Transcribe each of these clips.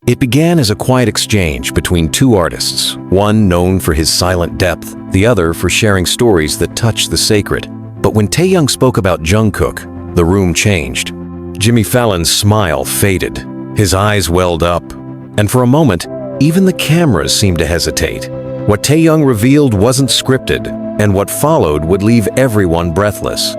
It began as a quiet exchange between two artists, one known for his silent depth, the other for sharing stories that touched the sacred. But when Taehyung spoke about Jungkook, the room changed. Jimmy Fallon's smile faded, his eyes welled up, and for a moment, even the cameras seemed to hesitate. What Taehyung revealed wasn't scripted, and what followed would leave everyone breathless.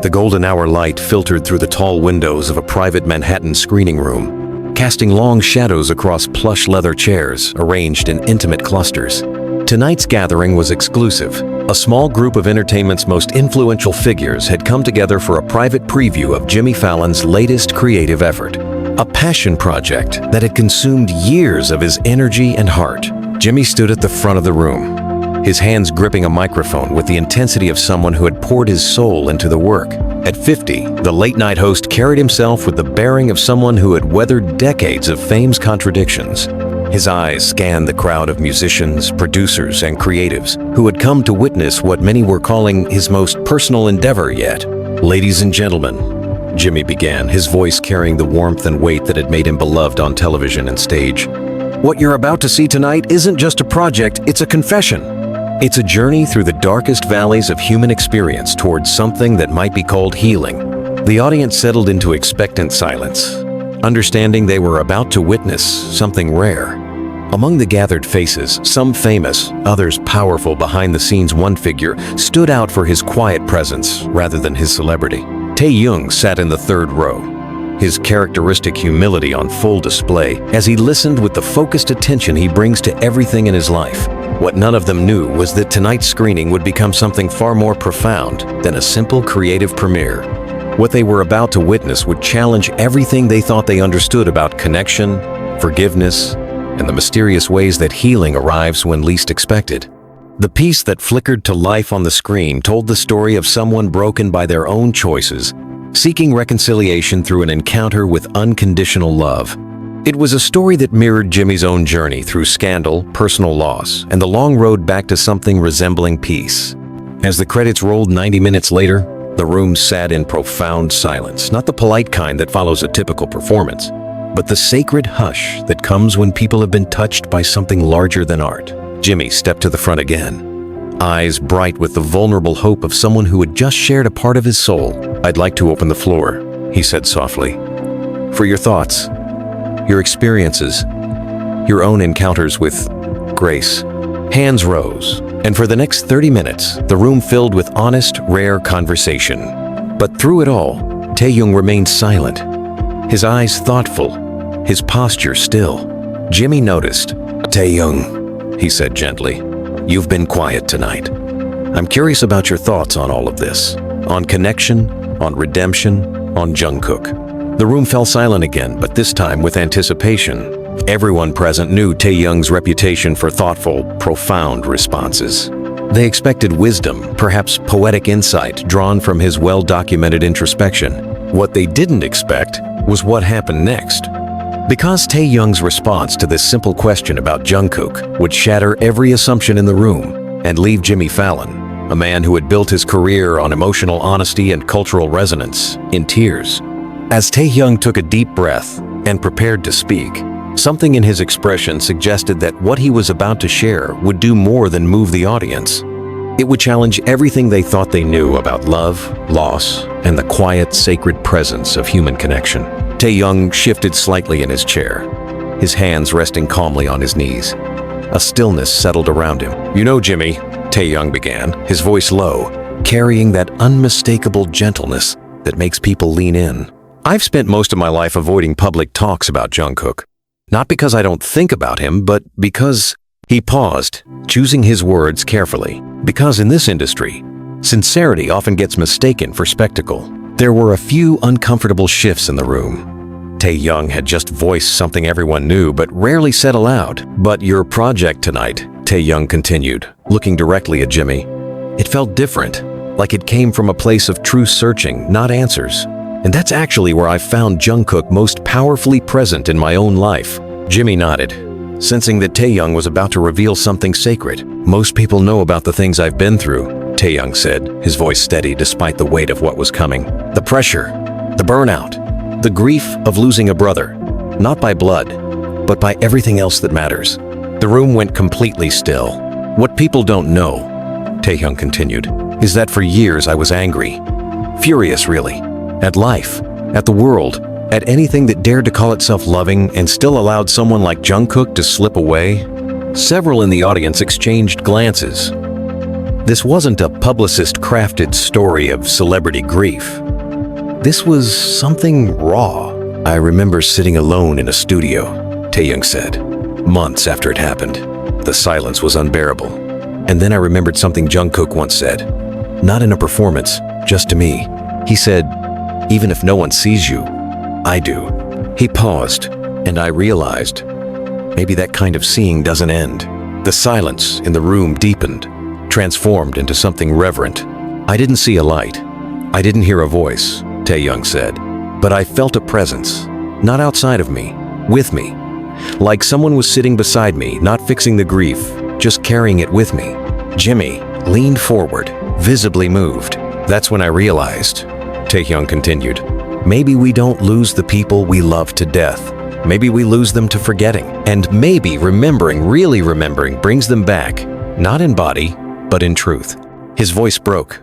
The golden hour light filtered through the tall windows of a private Manhattan screening room, casting long shadows across plush leather chairs arranged in intimate clusters. Tonight's gathering was exclusive. A small group of entertainment's most influential figures had come together for a private preview of Jimmy Fallon's latest creative effort, a passion project that had consumed years of his energy and heart. Jimmy stood at the front of the room, his hands gripping a microphone with the intensity of someone who had poured his soul into the work. At 50, the late-night host carried himself with the bearing of someone who had weathered decades of fame's contradictions. His eyes scanned the crowd of musicians, producers, and creatives who had come to witness what many were calling his most personal endeavor yet. "Ladies and gentlemen," Jimmy began, his voice carrying the warmth and weight that had made him beloved on television and stage. "What you're about to see tonight isn't just a project, it's a confession. It's a journey through the darkest valleys of human experience towards something that might be called healing." The audience settled into expectant silence, understanding they were about to witness something rare. Among the gathered faces, some famous, others powerful behind the scenes, one figure stood out for his quiet presence rather than his celebrity. Taehyung sat in the third row, his characteristic humility on full display as he listened with the focused attention he brings to everything in his life. What none of them knew was that tonight's screening would become something far more profound than a simple creative premiere. What they were about to witness would challenge everything they thought they understood about connection, forgiveness, and the mysterious ways that healing arrives when least expected. The piece that flickered to life on the screen told the story of someone broken by their own choices, seeking reconciliation through an encounter with unconditional love. It was a story that mirrored Jimmy's own journey through scandal, personal loss, and the long road back to something resembling peace. As the credits rolled 90 minutes later, the room sat in profound silence, not the polite kind that follows a typical performance, but the sacred hush that comes when people have been touched by something larger than art. Jimmy stepped to the front again, eyes bright with the vulnerable hope of someone who had just shared a part of his soul. "I'd like to open the floor," he said softly, "for your thoughts, your experiences, your own encounters with grace." Hands rose, and for the next 30 minutes, the room filled with honest, rare conversation. But through it all, Taehyung remained silent, his eyes thoughtful, his posture still. Jimmy noticed. "Taehyung," he said gently, "you've been quiet tonight. I'm curious about your thoughts on all of this, on connection, on redemption, on Jungkook." The room fell silent again, but this time with anticipation. Everyone present knew Taehyung's reputation for thoughtful, profound responses. They expected wisdom, perhaps poetic insight drawn from his well-documented introspection. What they didn't expect was what happened next. Because Taehyung's response to this simple question about Jungkook would shatter every assumption in the room and leave Jimmy Fallon, a man who had built his career on emotional honesty and cultural resonance, in tears. As Taehyung took a deep breath and prepared to speak, something in his expression suggested that what he was about to share would do more than move the audience. It would challenge everything they thought they knew about love, loss, and the quiet, sacred presence of human connection. Taehyung shifted slightly in his chair, his hands resting calmly on his knees. A stillness settled around him. "You know, Jimmy," Taehyung began, his voice low, carrying that unmistakable gentleness that makes people lean in. "I've spent most of my life avoiding public talks about Jungkook. Not because I don't think about him, but because..." He paused, choosing his words carefully. Because in this industry, sincerity often gets mistaken for spectacle. There were a few uncomfortable shifts in the room. Taehyung had just voiced something everyone knew but rarely said aloud. "But your project tonight," Taehyung continued, looking directly at Jimmy. "It felt different, like it came from a place of true searching, not answers. And that's actually where I found Jungkook most powerfully present in my own life." Jimmy nodded, sensing that Taehyung was about to reveal something sacred. "Most people know about the things I've been through," Taehyung said, his voice steady despite the weight of what was coming. "The pressure, the burnout, the grief of losing a brother. Not by blood, but by everything else that matters. The room went completely still. What people don't know, Taehyung continued, is that for years I was angry. Furious, really. At life, at the world, at anything that dared to call itself loving and still allowed someone like Jungkook to slip away. Several in the audience exchanged glances. This wasn't a publicist-crafted story of celebrity grief. This was something raw. I remember sitting alone in a studio, Taehyung said, months after it happened. The silence was unbearable. And then I remembered something Jungkook once said. Not in a performance, just to me. He said, "Even if no one sees you, I do." He paused, and I realized, maybe that kind of seeing doesn't end. The silence in the room deepened, transformed into something reverent. I didn't see a light. I didn't hear a voice, Taehyung said, but I felt a presence, not outside of me, with me. Like someone was sitting beside me, not fixing the grief, just carrying it with me. Jimmy leaned forward, visibly moved. That's when I realized, Taehyung continued, maybe we don't lose the people we love to death. Maybe we lose them to forgetting. And maybe remembering, really remembering, brings them back, not in body, but in truth. His voice broke,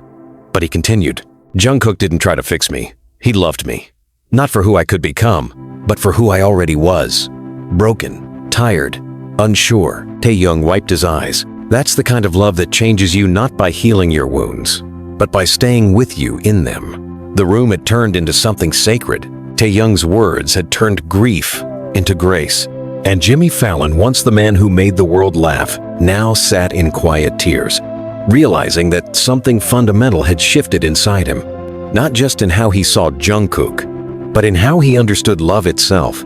but he continued. Jungkook didn't try to fix me. He loved me. Not for who I could become, but for who I already was. Broken, tired, unsure. Taehyung wiped his eyes. That's the kind of love that changes you not by healing your wounds, but by staying with you in them. The room had turned into something sacred. Taehyung's words had turned grief into grace. And Jimmy Fallon, once the man who made the world laugh, now sat in quiet tears, realizing that something fundamental had shifted inside him. Not just in how he saw Jungkook, but in how he understood love itself.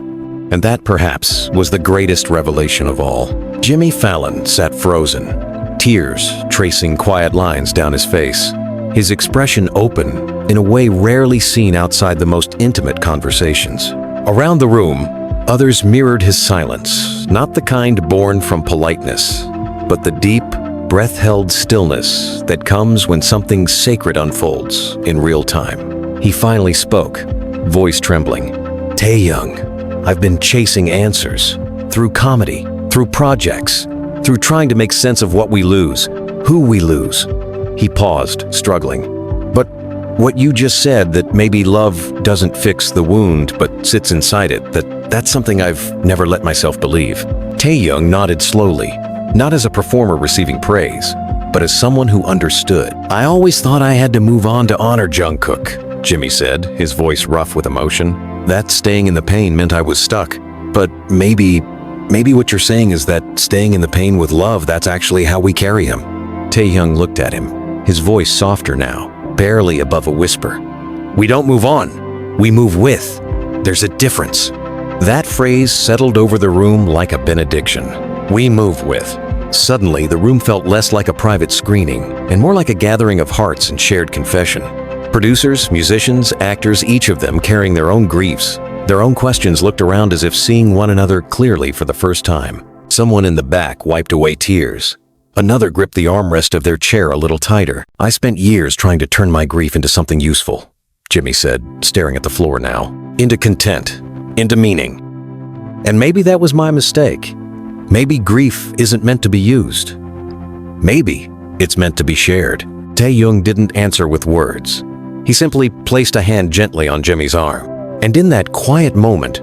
And that, perhaps, was the greatest revelation of all. Jimmy Fallon sat frozen, tears tracing quiet lines down his face, his expression open in a way rarely seen outside the most intimate conversations. Around the room, others mirrored his silence, not the kind born from politeness, but the deep, breath-held stillness that comes when something sacred unfolds in real time. He finally spoke, voice trembling. Taehyung, I've been chasing answers, through comedy, through projects, through trying to make sense of what we lose, who we lose. He paused, struggling. But what you just said, that maybe love doesn't fix the wound but sits inside it, that's something I've never let myself believe. Taehyung nodded slowly, not as a performer receiving praise, but as someone who understood. I always thought I had to move on to honor Jungkook, Jimmy said, his voice rough with emotion. That staying in the pain meant I was stuck. But maybe what you're saying is that staying in the pain with love, that's actually how we carry him. Taehyung looked at him, his voice softer now, barely above a whisper. We don't move on, we move with. There's a difference. That phrase settled over the room like a benediction. We move with. Suddenly, the room felt less like a private screening and more like a gathering of hearts and shared confession. Producers, musicians, actors, each of them carrying their own griefs, their own questions, looked around as if seeing one another clearly for the first time. Someone in the back wiped away tears. Another gripped the armrest of their chair a little tighter. I spent years trying to turn my grief into something useful, Jimmy said, staring at the floor now. Into content, into meaning. And maybe that was my mistake. Maybe grief isn't meant to be used. Maybe it's meant to be shared. Taehyung didn't answer with words. He simply placed a hand gently on Jimmy's arm. And in that quiet moment,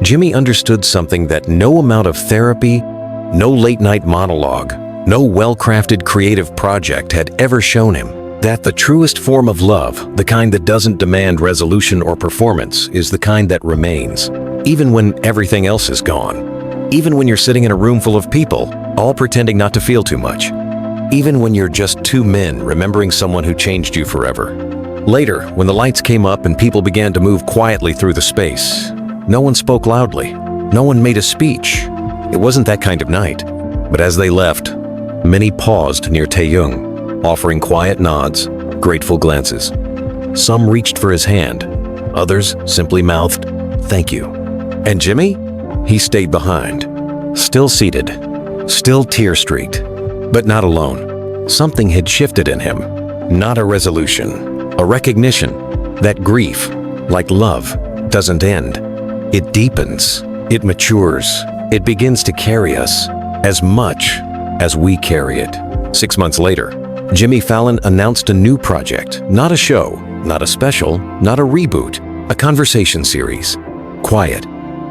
Jimmy understood something that no amount of therapy, no late-night monologue, no well-crafted creative project had ever shown him. That the truest form of love, the kind that doesn't demand resolution or performance, is the kind that remains, even when everything else is gone. Even when you're sitting in a room full of people, all pretending not to feel too much. Even when you're just two men remembering someone who changed you forever. Later, when the lights came up and people began to move quietly through the space, no one spoke loudly. No one made a speech. It wasn't that kind of night. But as they left, many paused near Taehyung, offering quiet nods, grateful glances. Some reached for his hand. Others simply mouthed, "Thank you." And Jimmy? He stayed behind, still seated, still tear-streaked, but not alone. Something had shifted in him. Not a resolution. A recognition that grief, like love, doesn't end. It deepens, it matures, It begins to carry us as much as we carry it. 6 months later, Jimmy Fallon announced a new project, not a show, not a special, not a reboot, a conversation series. Quiet,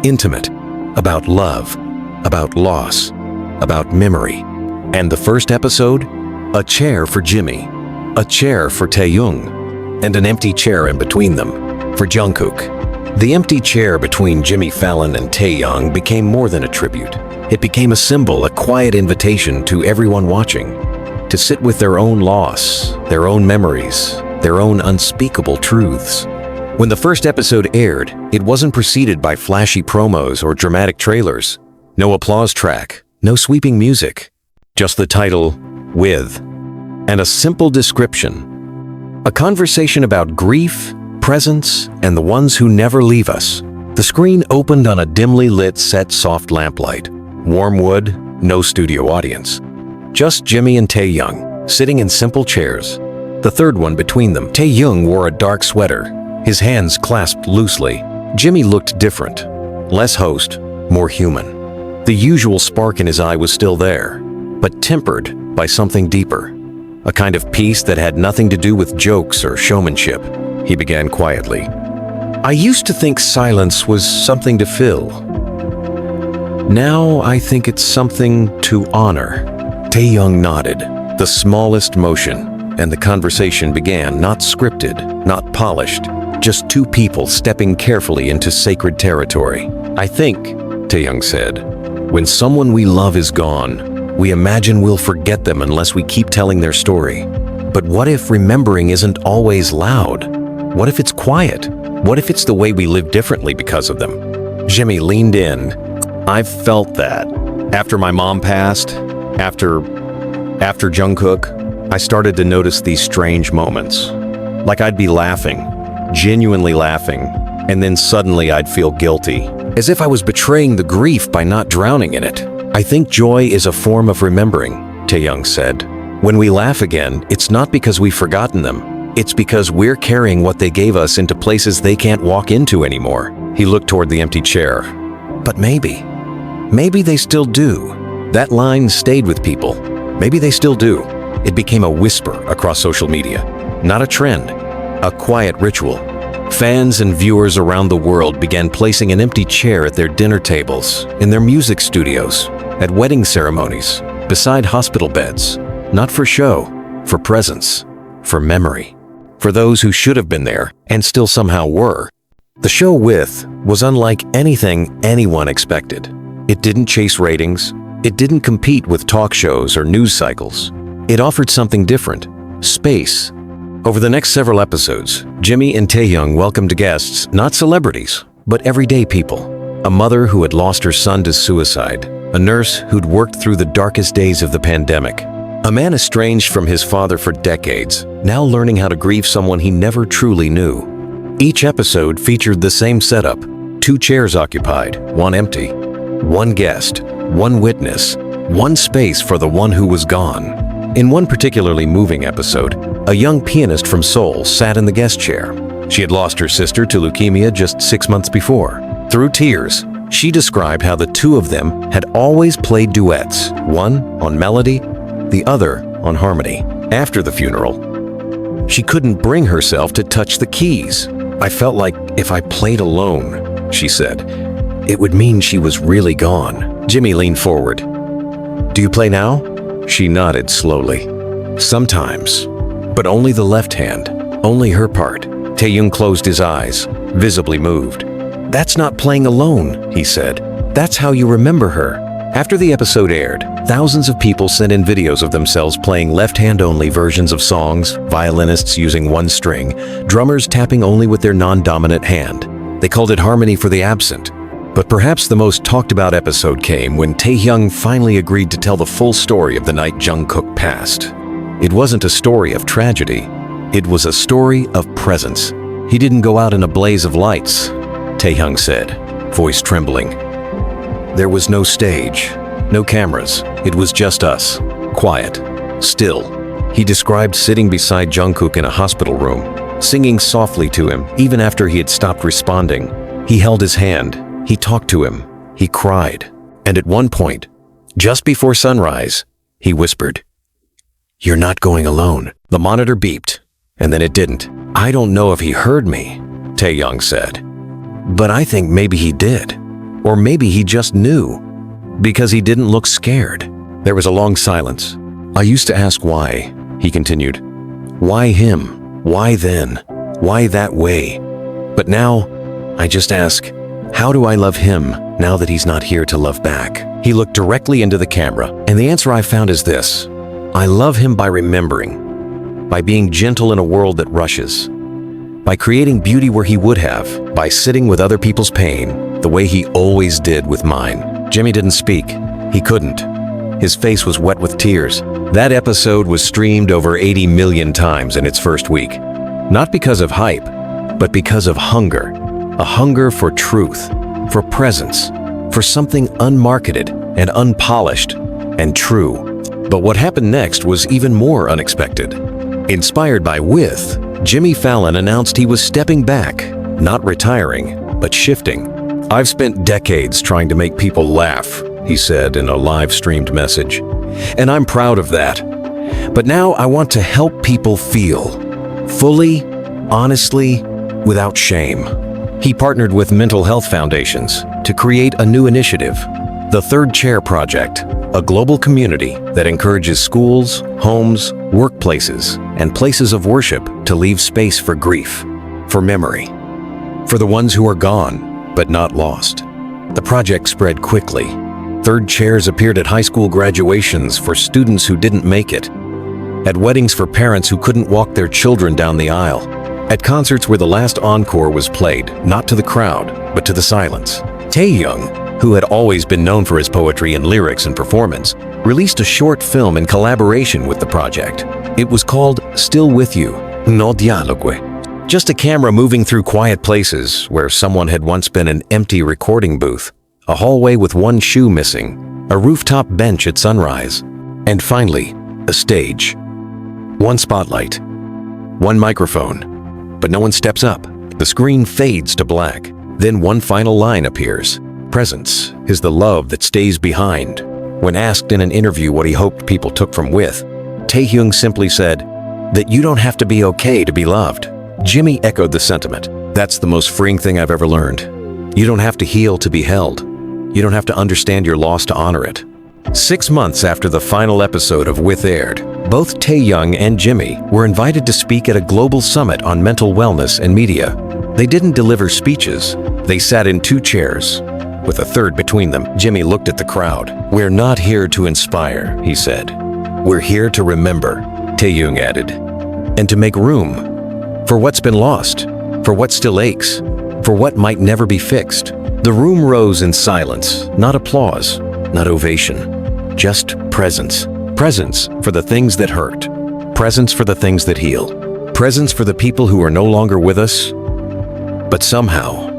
intimate, about love, about loss, about memory. And the first episode? A chair for Jimmy, a chair for Taehyung, and an empty chair in between them for Jungkook. The empty chair between Jimmy Fallon and Taehyung became more than a tribute. It became a symbol, a quiet invitation to everyone watching to sit with their own loss, their own memories, their own unspeakable truths. When the first episode aired, it wasn't preceded by flashy promos or dramatic trailers. No applause track, no sweeping music, just the title, With, and a simple description. A conversation about grief, presence, and the ones who never leave us. The screen opened on a dimly lit set soft lamplight. Warm wood, no studio audience. Just Jimmy and Taehyung, sitting in simple chairs. The third one between them. Taehyung wore a dark sweater, his hands clasped loosely. Jimmy looked different. Less host, more human. The usual spark in his eye was still there, but tempered by something deeper. A kind of peace that had nothing to do with jokes or showmanship. He began quietly. I used to think silence was something to fill. Now I think it's something to honor. Taehyung nodded, the smallest motion, and the conversation began, not scripted, not polished, just two people stepping carefully into sacred territory. I think, Taehyung said, when someone we love is gone, we imagine we'll forget them unless we keep telling their story. But what if remembering isn't always loud? What if it's quiet? What if it's the way we live differently because of them? Jimmy leaned in. I've felt that. After my mom passed, after Jungkook, I started to notice these strange moments. Like I'd be laughing, genuinely laughing, and then suddenly I'd feel guilty, as if I was betraying the grief by not drowning in it. I think joy is a form of remembering, Taehyung said. When we laugh again, it's not because we've forgotten them. It's because we're carrying what they gave us into places they can't walk into anymore. He looked toward the empty chair. But maybe they still do. That line stayed with people. Maybe they still do. It became a whisper across social media. Not a trend, a quiet ritual. Fans and viewers around the world began placing an empty chair at their dinner tables, in their music studios, at wedding ceremonies, beside hospital beds. Not for show, for presence, for memory. For those who should have been there and still somehow were. The show With was unlike anything anyone expected. It didn't chase ratings. It didn't compete with talk shows or news cycles. It offered something different, space. Over the next several episodes, Jimmy and Taehyung welcomed guests, not celebrities, but everyday people. A mother who had lost her son to suicide, a nurse who'd worked through the darkest days of the pandemic, a man estranged from his father for decades, now learning how to grieve someone he never truly knew. Each episode featured the same setup, 2 chairs occupied, 1 empty, 1 guest, 1 witness, 1 space for the one who was gone. In one particularly moving episode, a young pianist from Seoul sat in the guest chair. She had lost her sister to leukemia just 6 months before. Through tears, she described how the two of them had always played duets, one on melody, the other on harmony. After the funeral, she couldn't bring herself to touch the keys. I felt like if I played alone, she said, it would mean she was really gone. Jimmy leaned forward. Do you play now? She nodded slowly. Sometimes, but only the left hand, only her part. Taehyung closed his eyes, visibly moved. That's not playing alone, he said. That's how you remember her. After the episode aired, thousands of people sent in videos of themselves playing left-hand-only versions of songs, violinists using 1 string, drummers tapping only with their non-dominant hand. They called it harmony for the absent. But perhaps the most talked-about episode came when Taehyung finally agreed to tell the full story of the night Jungkook passed. It wasn't a story of tragedy. It was a story of presence. He didn't go out in a blaze of lights, Taehyung said, voice trembling. There was no stage, no cameras. It was just us, quiet, still. He described sitting beside Jungkook in a hospital room, singing softly to him even after he had stopped responding. He held his hand. He talked to him. He cried. And at one point, just before sunrise, he whispered, "You're not going alone." The monitor beeped, and then it didn't. "I don't know if he heard me," Taehyung said. "But I think maybe he did. Or maybe he just knew, because he didn't look scared." There was a long silence. "I used to ask why," he continued. "Why him? Why then? Why that way? But now, I just ask, how do I love him now that he's not here to love back?" He looked directly into the camera, and the answer I found is this: I love him by remembering, by being gentle in a world that rushes, by creating beauty where he would have, by sitting with other people's pain the way he always did with mine. Jimmy didn't speak. He couldn't. His face was wet with tears. That episode was streamed over 80 million times in its first week. Not because of hype, but because of hunger. A hunger for truth, for presence, for something unmarketed and unpolished and true. But what happened next was even more unexpected. Inspired by With, Jimmy Fallon announced he was stepping back, not retiring, but shifting. "I've spent decades trying to make people laugh," he said in a live-streamed message, "and I'm proud of that. But now I want to help people feel, fully, honestly, without shame." He partnered with mental health foundations to create a new initiative, the Third Chair Project, a global community that encourages schools, homes, workplaces, and places of worship to leave space for grief, for memory, for the ones who are gone but not lost. The project spread quickly. Third chairs appeared at high school graduations for students who didn't make it, at weddings for parents who couldn't walk their children down the aisle, at concerts where the last encore was played, not to the crowd, but to the silence. Taehyung, who had always been known for his poetry and lyrics and performance, released a short film in collaboration with the project. It was called Still With You, No Dialogue. Just a camera moving through quiet places where someone had once been an empty recording booth, a hallway with one shoe missing, a rooftop bench at sunrise, and finally, a stage. One spotlight, one microphone, but no one steps up. The screen fades to black. Then one final line appears. "Presence is the love that stays behind." When asked in an interview what he hoped people took from With, Taehyung simply said, "That you don't have to be okay to be loved." Jimmy echoed the sentiment. "That's the most freeing thing I've ever learned. You don't have to heal to be held. You don't have to understand your loss to honor it." 6 months after the final episode of With aired, both Taehyung and Jimmy were invited to speak at a global summit on mental wellness and media. They didn't deliver speeches. They sat in 2 chairs, with a third between them. Jimmy looked at the crowd. "We're not here to inspire," he said. "We're here to remember," Taehyung added, "and to make room for what's been lost, for what still aches, for what might never be fixed." The room rose in silence, not applause, not ovation, just presence. Presence for the things that hurt, presence for the things that heal, presence for the people who are no longer with us, but somehow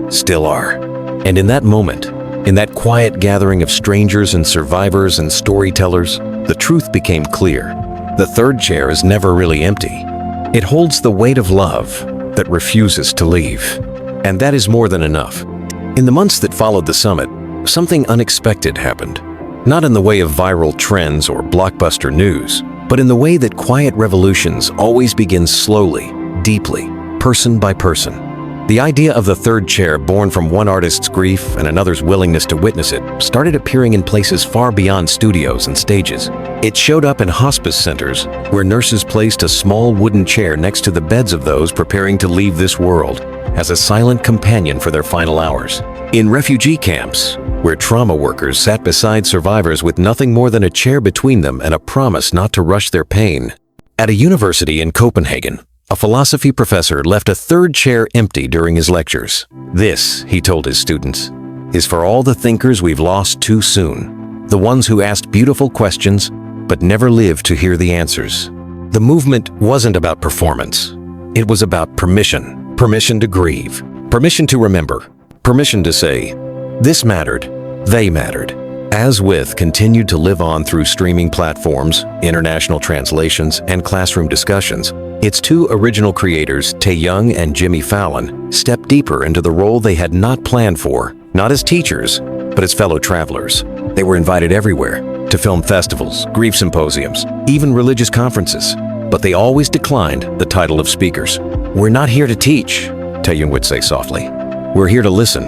still are. And in that moment, in that quiet gathering of strangers and survivors and storytellers, the truth became clear. The third chair is never really empty. It holds the weight of love that refuses to leave. And that is more than enough. In the months that followed the summit, something unexpected happened. Not in the way of viral trends or blockbuster news, but in the way that quiet revolutions always begin slowly, deeply, person by person. The idea of the third chair, born from one artist's grief and another's willingness to witness it, started appearing in places far beyond studios and stages. It showed up in hospice centers, where nurses placed a small wooden chair next to the beds of those preparing to leave this world, as a silent companion for their final hours. In refugee camps, where trauma workers sat beside survivors with nothing more than a chair between them and a promise not to rush their pain. At a university in Copenhagen, a philosophy professor left a third chair empty during his lectures. "This," he told his students, "is for all the thinkers we've lost too soon, the ones who asked beautiful questions but never lived to hear the answers." The movement wasn't about performance. It was about permission. Permission to grieve. Permission to remember. Permission to say, this mattered, they mattered. As With continued to live on through streaming platforms, international translations, and classroom discussions, its 2 original creators, Taehyung and Jimmy Fallon, stepped deeper into the role they had not planned for, not as teachers, but as fellow travelers. They were invited everywhere, to film festivals, grief symposiums, even religious conferences. But they always declined the title of speakers. "We're not here to teach," Taehyung would say softly. "We're here to listen."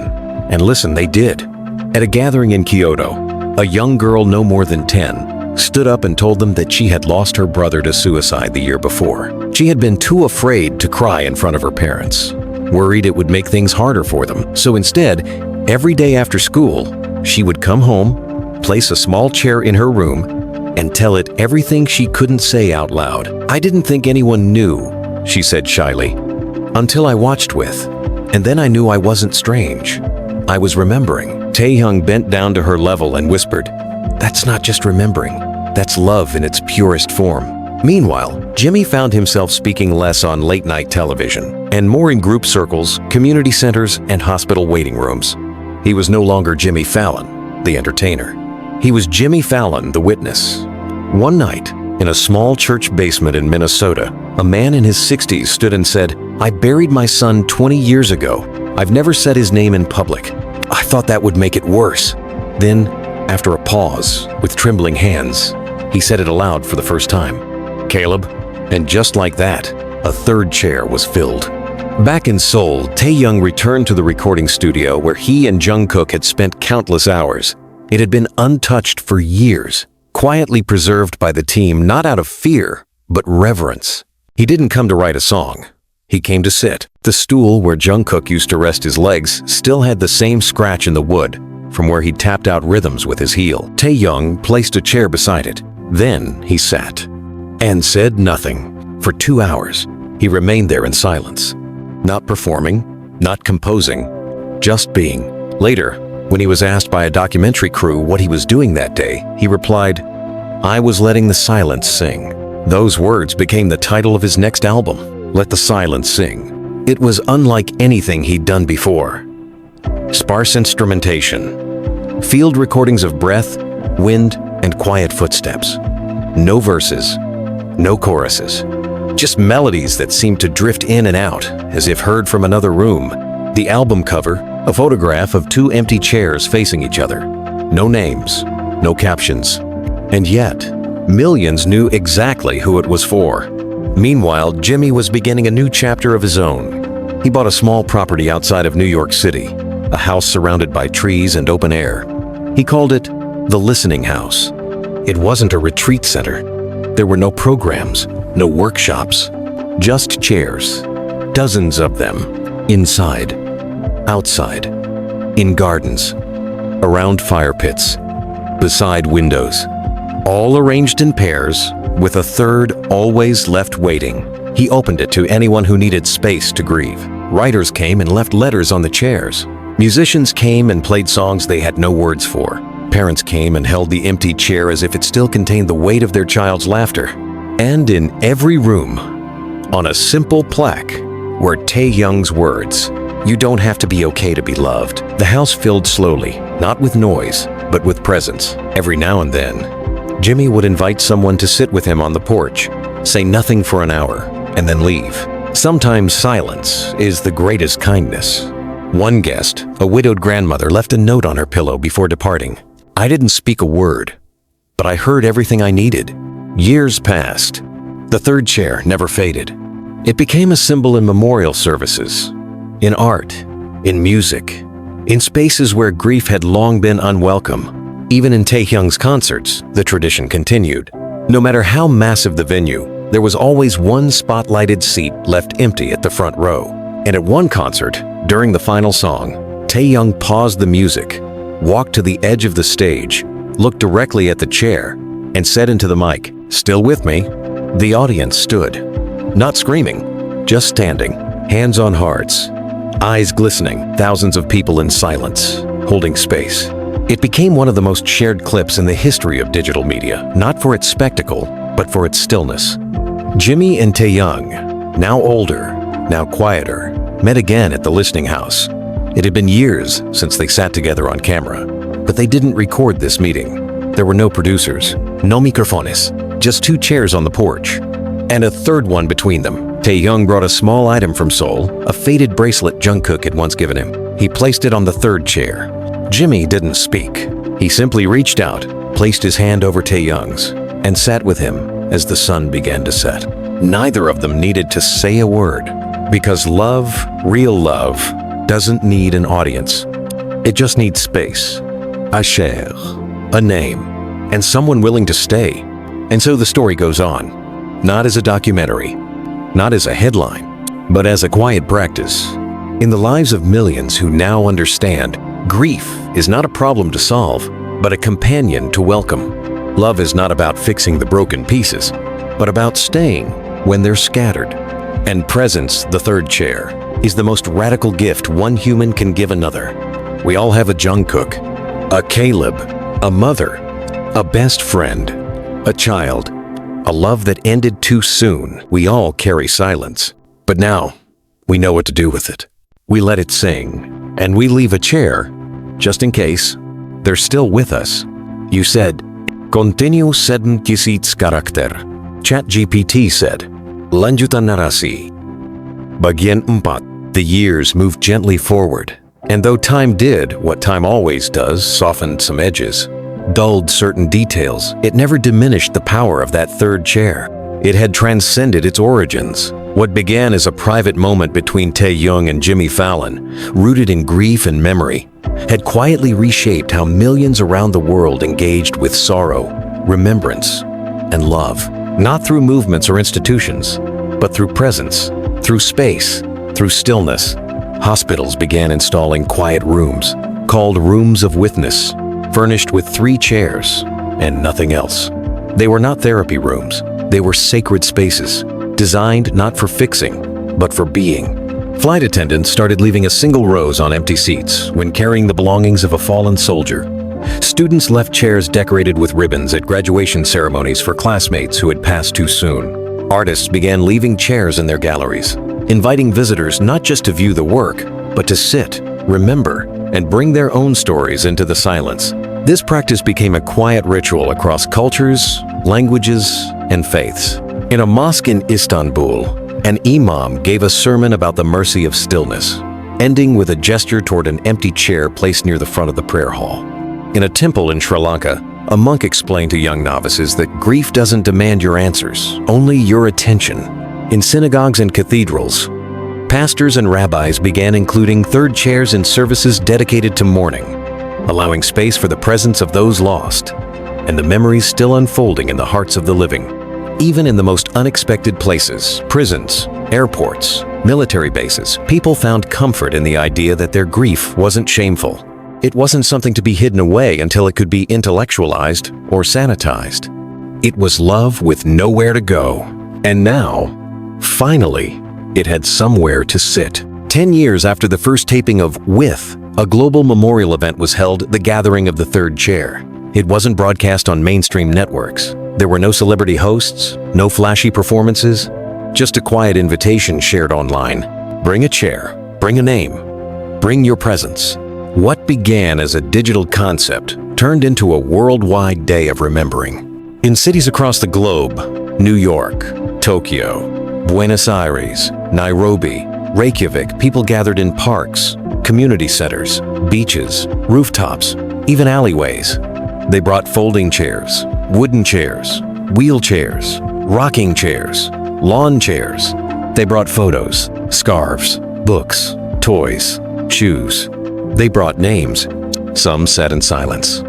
And listen they did. At a gathering in Kyoto, a young girl no more than 10 stood up and told them that she had lost her brother to suicide the year before. She had been too afraid to cry in front of her parents, worried it would make things harder for them. So instead, every day after school, she would come home, place a small chair in her room, and tell it everything she couldn't say out loud. "I didn't think anyone knew," she said shyly, "until I watched with, and then I knew I wasn't strange. I was remembering." Taehyung bent down to her level and whispered, "That's not just remembering, that's love in its purest form." Meanwhile, Jimmy found himself speaking less on late-night television and more in group circles, community centers, and hospital waiting rooms. He was no longer Jimmy Fallon, the entertainer. He was Jimmy Fallon, the witness. One night, in a small church basement in Minnesota, a man in his 60s stood and said, "I buried my son 20 years ago. I've never said his name in public. I thought that would make it worse." Then, after a pause, with trembling hands, he said it aloud for the first time. "Caleb." And just like that, a third chair was filled. Back in Seoul, Taehyung returned to the recording studio where he and Jungkook had spent countless hours. It had been untouched for years, quietly preserved by the team not out of fear, but reverence. He didn't come to write a song. He came to sit. The stool where Jungkook used to rest his legs still had the same scratch in the wood from where he'd tapped out rhythms with his heel. Taehyung placed a chair beside it. Then he sat and said nothing. For 2 hours, he remained there in silence. Not performing, not composing, just being. Later, when he was asked by a documentary crew what he was doing that day, he replied, "I was letting the silence sing." Those words became the title of his next album, Let the Silence Sing. It was unlike anything he'd done before. Sparse instrumentation, field recordings of breath, wind, and quiet footsteps. No verses, no choruses, just melodies that seemed to drift in and out as if heard from another room. The album cover, a photograph of 2 empty chairs facing each other. No names, no captions. And yet, millions knew exactly who it was for. Meanwhile, Jimmy was beginning a new chapter of his own. He bought a small property outside of New York City, a house surrounded by trees and open air. He called it the Listening House. It wasn't a retreat center. There were no programs, no workshops, just chairs, dozens of them, inside, outside, in gardens, around fire pits, beside windows, all arranged in pairs, with a third always left waiting. He opened it to anyone who needed space to grieve. Writers came and left letters on the chairs. Musicians came and played songs they had no words for. Parents came and held the empty chair as if it still contained the weight of their child's laughter. And in every room, on a simple plaque, were Taehyung's words, "You don't have to be okay to be loved." The house filled slowly, not with noise, but with presence. Every now and then, Jimmy would invite someone to sit with him on the porch, say nothing for an hour, and then leave. Sometimes silence is the greatest kindness. One guest, a widowed grandmother, left a note on her pillow before departing. "I didn't speak a word, but I heard everything I needed." Years passed. The third chair never faded. It became a symbol in memorial services, in art, in music, in spaces where grief had long been unwelcome. Even in Taehyung's concerts, the tradition continued. No matter how massive the venue, there was always one spotlighted seat left empty at the front row. And at one concert, during the final song, Taehyung paused the music, walked to the edge of the stage, looked directly at the chair, and said into the mic, "Still with me?" The audience stood, not screaming, just standing, hands on hearts, eyes glistening, thousands of people in silence, holding space. It became one of the most shared clips in the history of digital media, not for its spectacle, but for its stillness. Jimmy and Taehyung, now older, now quieter, met again at the Listening House. It had been years since they sat together on camera, but they didn't record this meeting. There were no producers, no microphones, just 2 chairs on the porch, and a third one between them. Taehyung brought a small item from Seoul, a faded bracelet Jungkook had once given him. He placed it on the third chair. Jimmy didn't speak. He simply reached out, placed his hand over Taehyung's, and sat with him as the sun began to set. Neither of them needed to say a word, because love, real love, doesn't need an audience. It just needs space, a chair, a name, and someone willing to stay. And so the story goes on, not as a documentary, not as a headline, but as a quiet practice. In the lives of millions who now understand, grief is not a problem to solve, but a companion to welcome. Love is not about fixing the broken pieces, but about staying when they're scattered. And presence, the third chair, is the most radical gift one human can give another. We all have a Jungkook, a Caleb, a mother, a best friend, a child, a love that ended too soon. We all carry silence, but now we know what to do with it. We let it sing, and we leave a chair, just in case they're still with us. You said, "Continue 7 kisits karakter." ChatGPT said, "Lanjutan narasi." Bagian 4. The years moved gently forward, and though time did what time always does, softened some edges, dulled certain details, it never diminished the power of that third chair. It had transcended its origins. What began as a private moment between Taehyung and Jimmy Fallon, rooted in grief and memory, had quietly reshaped how millions around the world engaged with sorrow, remembrance, and love. Not through movements or institutions, but through presence, through space, through stillness. Hospitals began installing quiet rooms, called rooms of witness, furnished with 3 chairs and nothing else. They were not therapy rooms. They were sacred spaces, designed not for fixing, but for being. Flight attendants started leaving a single rose on empty seats when carrying the belongings of a fallen soldier. Students left chairs decorated with ribbons at graduation ceremonies for classmates who had passed too soon. Artists began leaving chairs in their galleries, inviting visitors not just to view the work, but to sit, remember, and bring their own stories into the silence. This practice became a quiet ritual across cultures, languages, and faiths. In a mosque in Istanbul, an imam gave a sermon about the mercy of stillness, ending with a gesture toward an empty chair placed near the front of the prayer hall. In a temple in Sri Lanka, a monk explained to young novices that grief doesn't demand your answers, only your attention. In synagogues and cathedrals, pastors and rabbis began including third chairs in services dedicated to mourning, allowing space for the presence of those lost and the memories still unfolding in the hearts of the living. Even in the most unexpected places, prisons, airports, military bases, people found comfort in the idea that their grief wasn't shameful. It wasn't something to be hidden away until it could be intellectualized or sanitized. It was love with nowhere to go. And now, finally, it had somewhere to sit. 10 years after the first taping of With, a global memorial event was held, the gathering of the third chair. It wasn't broadcast on mainstream networks. There were no celebrity hosts, no flashy performances, just a quiet invitation shared online. Bring a chair, bring a name, bring your presence. What began as a digital concept turned into a worldwide day of remembering. In cities across the globe, New York, Tokyo, Buenos Aires, Nairobi, Reykjavik, people gathered in parks, community centers, beaches, rooftops, even alleyways. They brought folding chairs, wooden chairs, wheelchairs, rocking chairs, lawn chairs. They brought photos, scarves, books, toys, shoes. They brought names. Some sat in silence.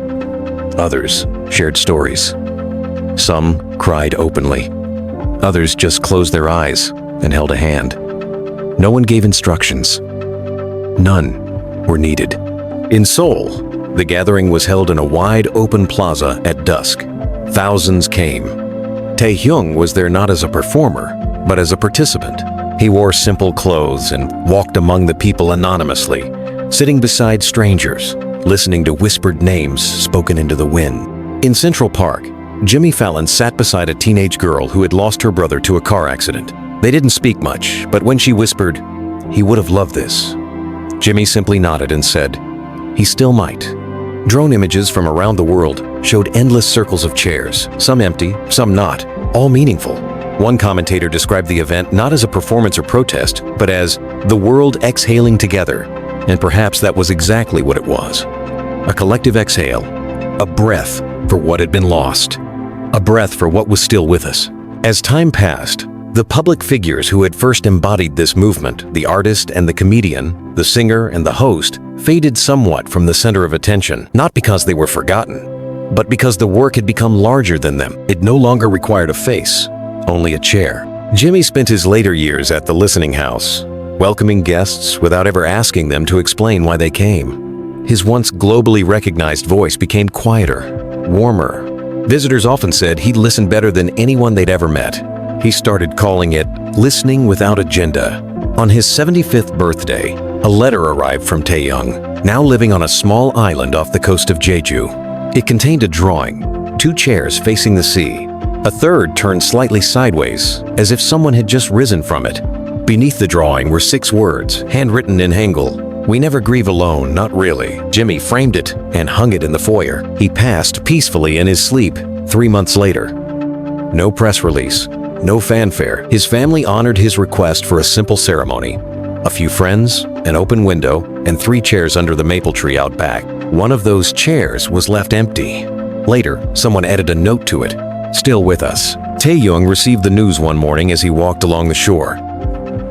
Others shared stories. Some cried openly. Others just closed their eyes and held a hand. No one gave instructions. None were needed. In Seoul, the gathering was held in a wide open plaza at dusk. Thousands came. Taehyung was there not as a performer, but as a participant. He wore simple clothes and walked among the people anonymously, sitting beside strangers, listening to whispered names spoken into the wind. In Central Park, Jimmy Fallon sat beside a teenage girl who had lost her brother to a car accident. They didn't speak much, but when she whispered, "He would have loved this," Jimmy simply nodded and said, "He still might." Drone images from around the world showed endless circles of chairs, some empty, some not, all meaningful. One commentator described the event not as a performance or protest, but as the world exhaling together, and perhaps that was exactly what it was. A collective exhale. A breath for what had been lost. A breath for what was still with us. As time passed, the public figures who had first embodied this movement, the artist and the comedian, the singer and the host, faded somewhat from the center of attention, not because they were forgotten, but because the work had become larger than them. It no longer required a face, only a chair. Jimmy spent his later years at the listening house, welcoming guests without ever asking them to explain why they came. His once globally recognized voice became quieter, warmer. Visitors often said he'd listened better than anyone they'd ever met. He started calling it listening without agenda. On his 75th birthday, a letter arrived from Taehyung, now living on a small island off the coast of Jeju. It contained a drawing, 2 chairs facing the sea. A third turned slightly sideways, as if someone had just risen from it. Beneath the drawing were 6 words, handwritten in Hangul. "We never grieve alone, not really." Jimmy framed it and hung it in the foyer. He passed peacefully in his sleep 3 months later. No press release, no fanfare. His family honored his request for a simple ceremony. A few friends, an open window, and 3 chairs under the maple tree out back. One of those chairs was left empty. Later, someone added a note to it. "Still with us." Taehyung received the news one morning as he walked along the shore.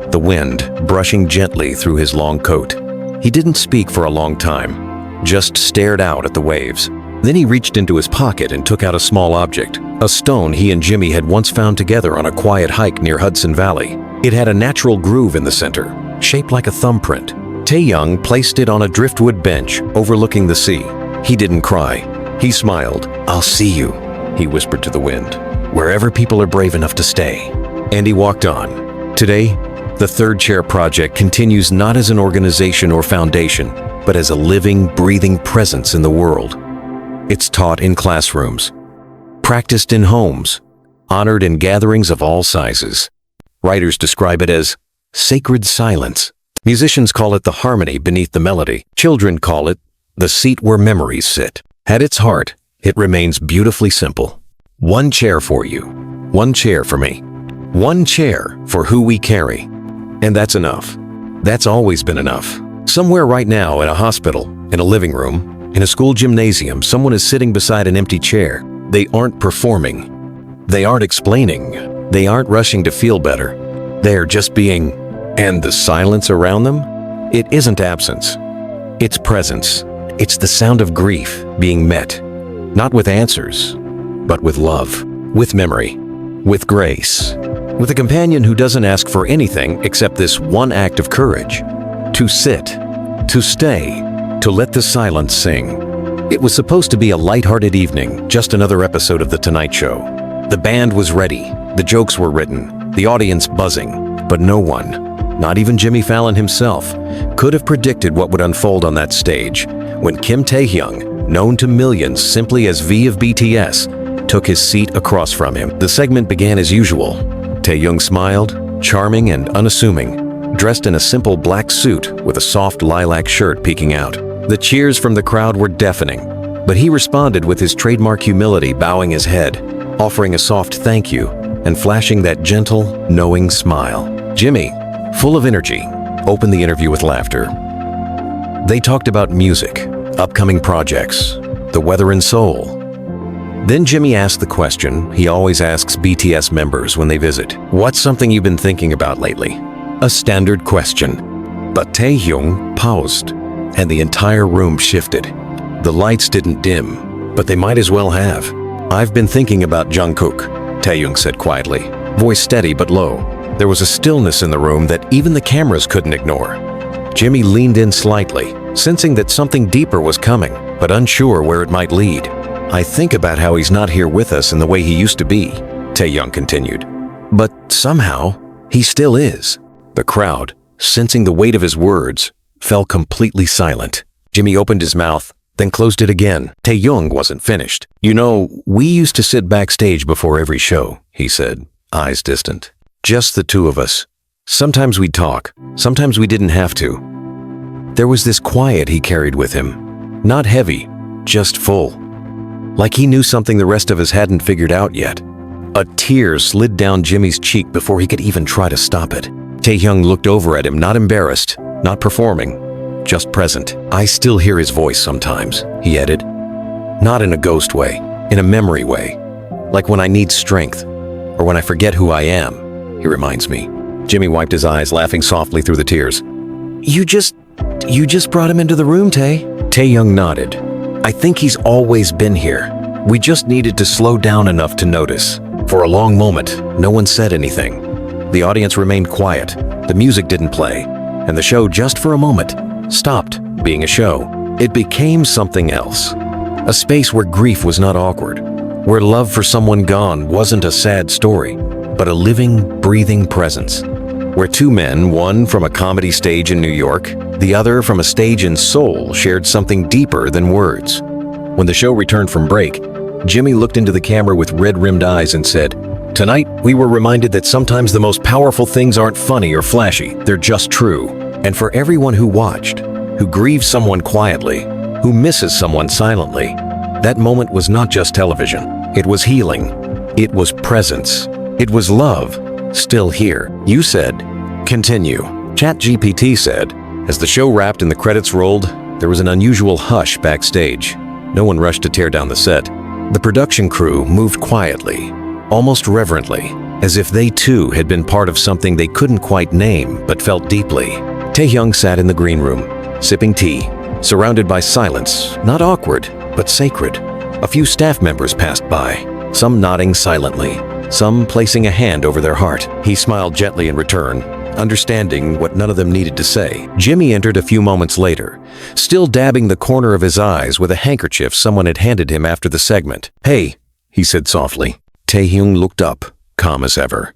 The wind brushing gently through his long coat. He didn't speak for a long time, just stared out at the waves. Then he reached into his pocket and took out a small object, a stone he and Jimmy had once found together on a quiet hike near Hudson Valley. It had a natural groove in the center, shaped like a thumbprint. Taehyung placed it on a driftwood bench overlooking the sea. He didn't cry. He smiled. "I'll see you," he whispered to the wind, "wherever people are brave enough to stay." And he walked on. Today, the Third Chair Project continues not as an organization or foundation, but as a living, breathing presence in the world. It's taught in classrooms, practiced in homes, honored in gatherings of all sizes. Writers describe it as sacred silence. Musicians call it the harmony beneath the melody. Children call it the seat where memories sit. At its heart, it remains beautifully simple. 1 chair for you, 1 chair for me, 1 chair for who we carry. And that's enough. That's always been enough. Somewhere right now, in a hospital, in a living room, in a school gymnasium, someone is sitting beside an empty chair. They aren't performing. They aren't explaining. They aren't rushing to feel better. They're just being. And the silence around them? It isn't absence. It's presence. It's the sound of grief being met. Not with answers, but with love, with memory, with grace. With a companion who doesn't ask for anything except this one act of courage. To sit, to stay, to let the silence sing. It was supposed to be a lighthearted evening, just another episode of The Tonight Show. The band was ready, the jokes were written, the audience buzzing, but no one, not even Jimmy Fallon himself, could have predicted what would unfold on that stage when Kim Taehyung, known to millions simply as V of BTS, took his seat across from him. The segment began as usual. Taehyung smiled, charming and unassuming, dressed in a simple black suit with a soft lilac shirt peeking out. The cheers from the crowd were deafening, but he responded with his trademark humility, bowing his head, offering a soft thank you, and flashing that gentle, knowing smile. Jimmy, full of energy, opened the interview with laughter. They talked about music, upcoming projects, the weather in Seoul. Then Jimmy asked the question he always asks BTS members when they visit. "What's something you've been thinking about lately?" A standard question. But Taehyung paused, and the entire room shifted. The lights didn't dim, but they might as well have. "I've been thinking about Jungkook," Taehyung said quietly, voice steady but low. There was a stillness in the room that even the cameras couldn't ignore. Jimmy leaned in slightly, sensing that something deeper was coming, but unsure where it might lead. "I think about how he's not here with us in the way he used to be," Taehyung continued. "But somehow, he still is." The crowd, sensing the weight of his words, fell completely silent. Jimmy opened his mouth, then closed it again. Taehyung wasn't finished. "You know, we used to sit backstage before every show," he said, eyes distant. "Just the 2 of us. Sometimes we'd talk, sometimes we didn't have to." There was this quiet he carried with him. Not heavy, just full. Like he knew something the rest of us hadn't figured out yet. A tear slid down Jimmy's cheek before he could even try to stop it. Taehyung looked over at him, not embarrassed, not performing, just present. I still hear his voice sometimes, he added. Not in a ghost way, in a memory way. Like when I need strength, or when I forget who I am, he reminds me. Jimmy wiped his eyes, laughing softly through the tears. You just brought him into the room, Taehyung nodded. I think he's always been here. We just needed to slow down enough to notice. For a long moment, no one said anything. The audience remained quiet. The music didn't play, and the show, just for a moment, stopped being a show. It became something else. A space where grief was not awkward, where love for someone gone wasn't a sad story, but a living, breathing presence. Where two men, one from a comedy stage in New York, the other from a stage in Seoul, shared something deeper than words. When the show returned from break, Jimmy looked into the camera with red-rimmed eyes and said, "Tonight, we were reminded that sometimes the most powerful things aren't funny or flashy, they're just true. And for everyone who watched, who grieves someone quietly, who misses someone silently, that moment was not just television. It was healing. It was presence. It was love, still here." You said, "Continue." ChatGPT said. As the show wrapped and the credits rolled, there was an unusual hush backstage. No one rushed to tear down the set. The production crew moved quietly, almost reverently, as if they too had been part of something they couldn't quite name but felt deeply. Taehyung sat in the green room, sipping tea, surrounded by silence, not awkward, but sacred. A few staff members passed by, some nodding silently, some placing a hand over their heart. He smiled gently in return, understanding what none of them needed to say. Jimmy entered a few moments later, still dabbing the corner of his eyes with a handkerchief someone had handed him after the segment. "Hey," he said softly. Taehyung looked up, calm as ever.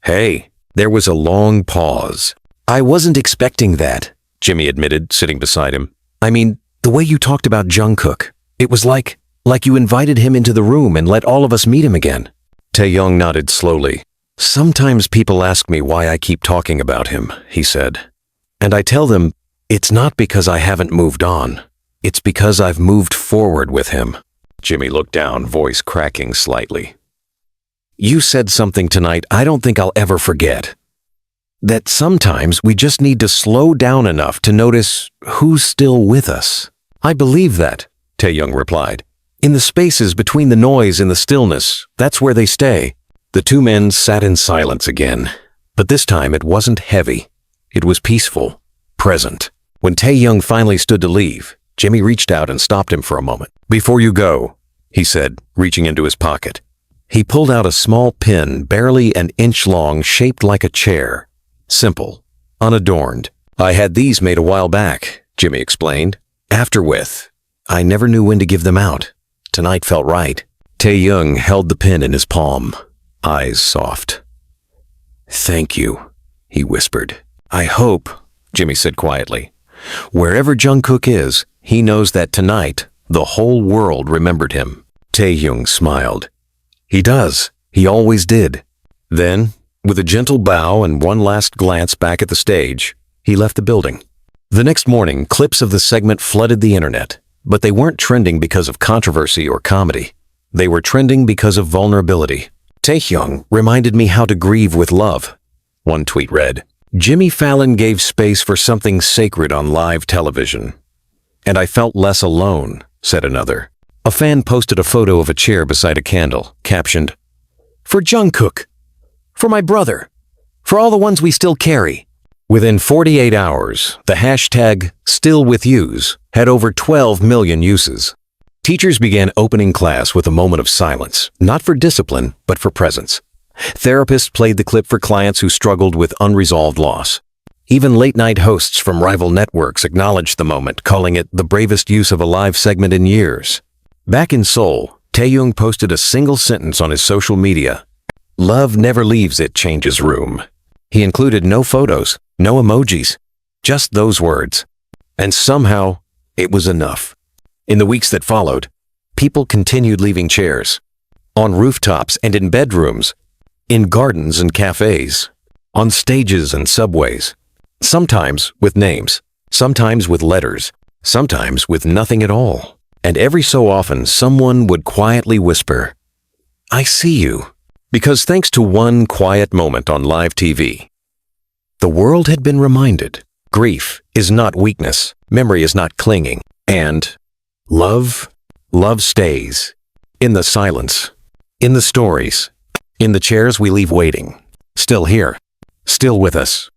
"Hey." There was a long pause. "I wasn't expecting that," Jimmy admitted, sitting beside him. "I mean, the way you talked about Jungkook, it was like you invited him into the room and let all of us meet him again." Taehyung nodded slowly. "Sometimes people ask me why I keep talking about him," he said. "And I tell them, it's not because I haven't moved on. It's because I've moved forward with him." Jimmy looked down, voice cracking slightly. "You said something tonight I don't think I'll ever forget. That sometimes we just need to slow down enough to notice who's still with us." "I believe that," Taehyung replied. "In the spaces between the noise and the stillness, that's where they stay." The two men sat in silence again, but this time it wasn't heavy. It was peaceful, present. When Taehyung finally stood to leave, Jimmy reached out and stopped him for a moment. "Before you go," he said, reaching into his pocket. He pulled out a small pin, barely an inch long, shaped like a chair. Simple, unadorned. "I had these made a while back," Jimmy explained. "After with. I never knew when to give them out. Tonight felt right." Taehyung held the pin in his palm, eyes soft. "Thank you," he whispered. "I hope," Jimmy said quietly, "wherever Jungkook is, he knows that tonight the whole world remembered him." Taehyung smiled. "He does. He always did." Then, with a gentle bow and one last glance back at the stage, he left the building. The next morning, clips of the segment flooded the internet, but they weren't trending because of controversy or comedy. They were trending because of vulnerability. "Taehyung reminded me how to grieve with love," one tweet read. "Jimmy Fallon gave space for something sacred on live television. And I felt less alone," said another. A fan posted a photo of a chair beside a candle, captioned, "For Jungkook, for my brother, for all the ones we still carry." Within 48 hours, the hashtag #StillWithYous had over 12 million uses. Teachers began opening class with a moment of silence, not for discipline, but for presence. Therapists played the clip for clients who struggled with unresolved loss. Even late-night hosts from rival networks acknowledged the moment, calling it the bravest use of a live segment in years. Back in Seoul, Taehyung posted a single sentence on his social media. "Love never leaves It Changes Room." He included no photos, no emojis, just those words. And somehow, it was enough. In the weeks that followed, people continued leaving chairs. On rooftops and in bedrooms, in gardens and cafes, on stages and subways. Sometimes with names, sometimes with letters, sometimes with nothing at all. And every so often, someone would quietly whisper, "I see you." Because thanks to one quiet moment on live TV, the world had been reminded Grief is not weakness. Memory is not clinging. And love stays. In the silence. In the stories. In the chairs we leave waiting. Still here. Still with us.